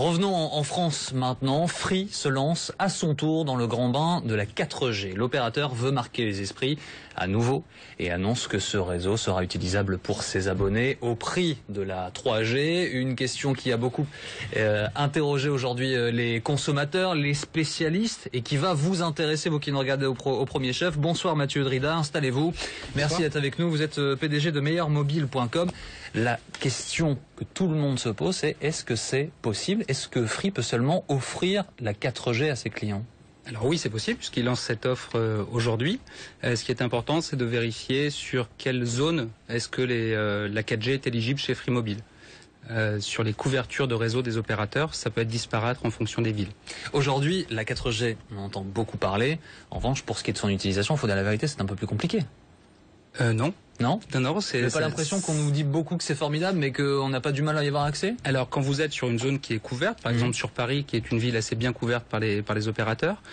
Revenons en France maintenant. Free se lance à son tour dans le grand bain de la 4G. L'opérateur veut marquer les esprits à nouveau et annonce que ce réseau sera utilisable pour ses abonnés au prix de la 3G. Une question qui a beaucoup interrogé aujourd'hui les consommateurs, les spécialistes et qui va vous intéresser, vous qui nous regardez au premier chef. Bonsoir Mathieu Drida, installez-vous. Merci d'être avec nous. Vous êtes PDG de meilleurmobile.com. La question que tout le monde se pose, c'est est-ce que c'est possible? Est-ce que Free peut seulement offrir la 4G à ses clients? Alors oui, c'est possible puisqu'il lance cette offre aujourd'hui. Ce qui est important, c'est de vérifier sur quelle zone est-ce que la 4G est éligible chez Free Mobile. Sur les couvertures de réseau des opérateurs, ça peut être disparate en fonction des villes. Aujourd'hui, la 4G, on en entend beaucoup parler. En revanche, pour ce qui est de son utilisation, il faut dire la vérité, c'est un peu plus compliqué. Non. Non, c'est. Vous n'avez pas l'impression qu'on nous dit beaucoup que c'est formidable, mais qu'on n'a pas du mal à y avoir accès? Alors, quand vous êtes sur une zone qui est couverte, par exemple sur Paris, qui est une ville assez bien couverte par les opérateurs,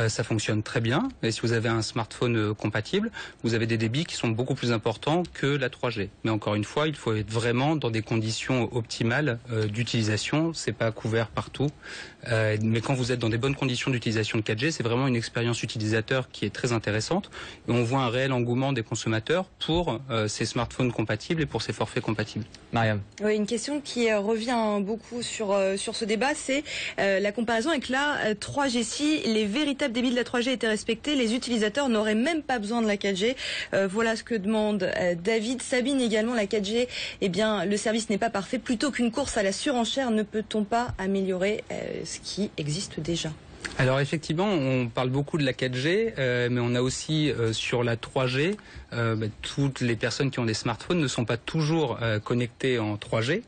ça fonctionne très bien. Et si vous avez un smartphone compatible, vous avez des débits qui sont beaucoup plus importants que la 3G. Mais encore une fois, il faut être vraiment dans des conditions optimales d'utilisation. C'est pas couvert partout. Mais quand vous êtes dans des bonnes conditions d'utilisation de 4G, c'est vraiment une expérience utilisateur qui est très intéressante. Et on voit un réel engouement des consommateurs pour ces smartphones compatibles et pour ces forfaits compatibles. Mariam. Oui, une question qui revient beaucoup sur ce débat, c'est la comparaison avec la 3G. Si les véritables débits de la 3G étaient respectés, les utilisateurs n'auraient même pas besoin de la 4G. Voilà ce que demande David. Sabine également, la 4G, eh bien, le service n'est pas parfait. Plutôt qu'une course à la surenchère, ne peut-on pas améliorer ce qui existe déjà ? Alors effectivement, on parle beaucoup de la 4G, mais on a aussi sur la 3G, toutes les personnes qui ont des smartphones ne sont pas toujours connectées en 3G.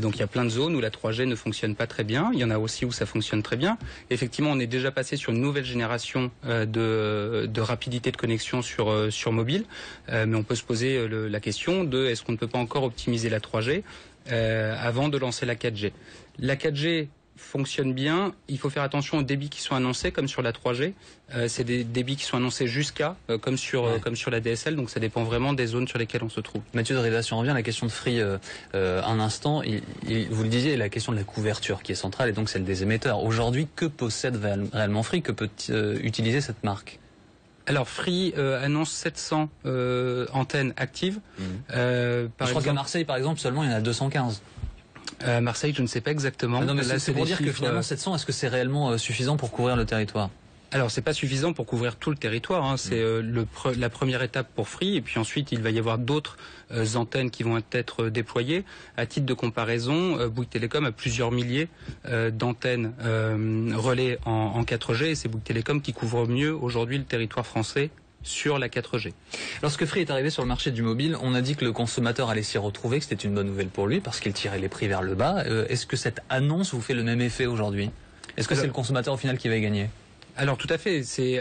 Donc il y a plein de zones où la 3G ne fonctionne pas très bien. Il y en a aussi où ça fonctionne très bien. Effectivement, on est déjà passé sur une nouvelle génération de rapidité de connexion sur mobile. Mais on peut se poser la question de est-ce qu'on ne peut pas encore optimiser la 3G avant de lancer la 4G. La 4G fonctionne bien, il faut faire attention aux débits qui sont annoncés comme sur la 3G. C'est des débits qui sont annoncés jusqu'à comme sur la DSL, donc ça dépend vraiment des zones sur lesquelles on se trouve. Mathieu Drida, si on revient à la question de Free un instant, vous le disiez, la question de la couverture qui est centrale et donc celle des émetteurs. Aujourd'hui, que possède réellement Free? Que peut utiliser cette marque? Alors Free annonce 700 antennes actives. Je crois qu'à Marseille, par exemple, seulement il y en a 215. Marseille, je ne sais pas exactement. Non, mais c'est pour dire que finalement 700, est-ce que c'est réellement suffisant pour couvrir le territoire? Alors c'est pas suffisant pour couvrir tout le territoire, hein. C'est la première étape pour Free, et puis ensuite il va y avoir d'autres antennes qui vont être déployées. À titre de comparaison, Bouygues Telecom a plusieurs milliers d'antennes relais en 4G, et c'est Bouygues Telecom qui couvre mieux aujourd'hui le territoire français sur la 4G. Lorsque Free est arrivé sur le marché du mobile, on a dit que le consommateur allait s'y retrouver, que c'était une bonne nouvelle pour lui parce qu'il tirait les prix vers le bas. Est-ce que cette annonce vous fait le même effet aujourd'hui? Est-ce que c'est le consommateur au final qui va y gagner? Alors tout à fait, c'est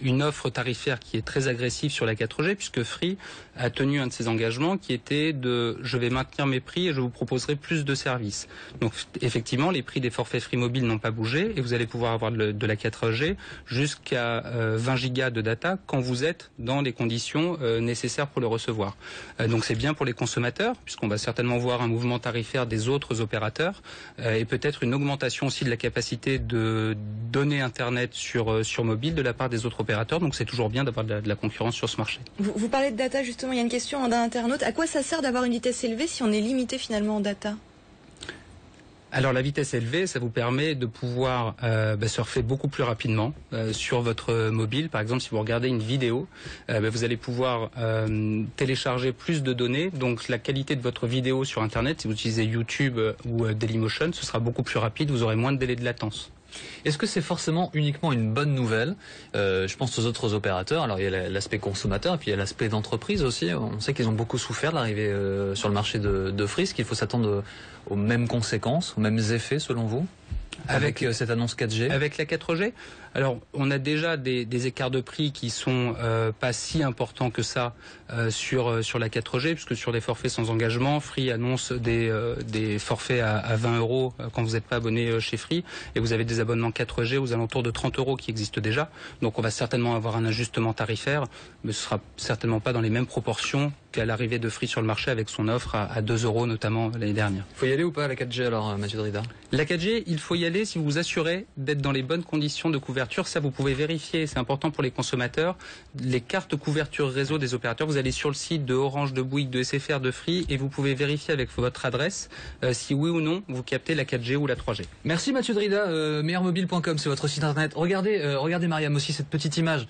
une offre tarifaire qui est très agressive sur la 4G puisque Free a tenu un de ses engagements qui était de je vais maintenir mes prix et je vous proposerai plus de services. Donc effectivement, les prix des forfaits Free Mobile n'ont pas bougé et vous allez pouvoir avoir de la 4G jusqu'à 20 gigas de data quand vous êtes dans les conditions nécessaires pour le recevoir. Donc c'est bien pour les consommateurs puisqu'on va certainement voir un mouvement tarifaire des autres opérateurs et peut-être une augmentation aussi de la capacité de données Internet sur mobile de la part des autres opérateurs. Donc c'est toujours bien d'avoir de la concurrence sur ce marché. Vous parlez de data justement, il y a une question d'un internaute. À quoi ça sert d'avoir une vitesse élevée si on est limité finalement en data? Alors la vitesse élevée, ça vous permet de pouvoir surfer beaucoup plus rapidement sur votre mobile. Par exemple, si vous regardez une vidéo, vous allez pouvoir télécharger plus de données. Donc la qualité de votre vidéo sur Internet, si vous utilisez YouTube ou Dailymotion, ce sera beaucoup plus rapide, vous aurez moins de délai de latence. Est-ce que c'est forcément uniquement une bonne nouvelle? Je pense aux autres opérateurs. Alors il y a l'aspect consommateur et puis il y a l'aspect d'entreprise aussi. On sait qu'ils ont beaucoup souffert de l'arrivée sur le marché de Free. Est-ce qu'il faut s'attendre aux mêmes conséquences, aux mêmes effets selon vous avec cette annonce 4G? Avec la 4G? Alors, on a déjà des écarts de prix qui sont pas si importants que ça sur la 4G, puisque sur les forfaits sans engagement, Free annonce des forfaits à 20 € quand vous n'êtes pas abonné chez Free, et vous avez des abonnements 4G aux alentours de 30 € qui existent déjà. Donc on va certainement avoir un ajustement tarifaire, mais ce sera certainement pas dans les mêmes proportions jusqu'à l'arrivée de Free sur le marché avec son offre à 2 € notamment l'année dernière. Faut y aller ou pas à la 4G alors, Mathieu Drida? La 4G, il faut y aller si vous vous assurez d'être dans les bonnes conditions de couverture. Ça, vous pouvez vérifier, c'est important pour les consommateurs. Les cartes couverture réseau des opérateurs, vous allez sur le site de Orange, de Bouygues, de SFR, de Free et vous pouvez vérifier avec votre adresse si oui ou non vous captez la 4G ou la 3G. Merci Mathieu Drida, meilleurmobile.com, c'est votre site internet. Regardez Mariam aussi cette petite image.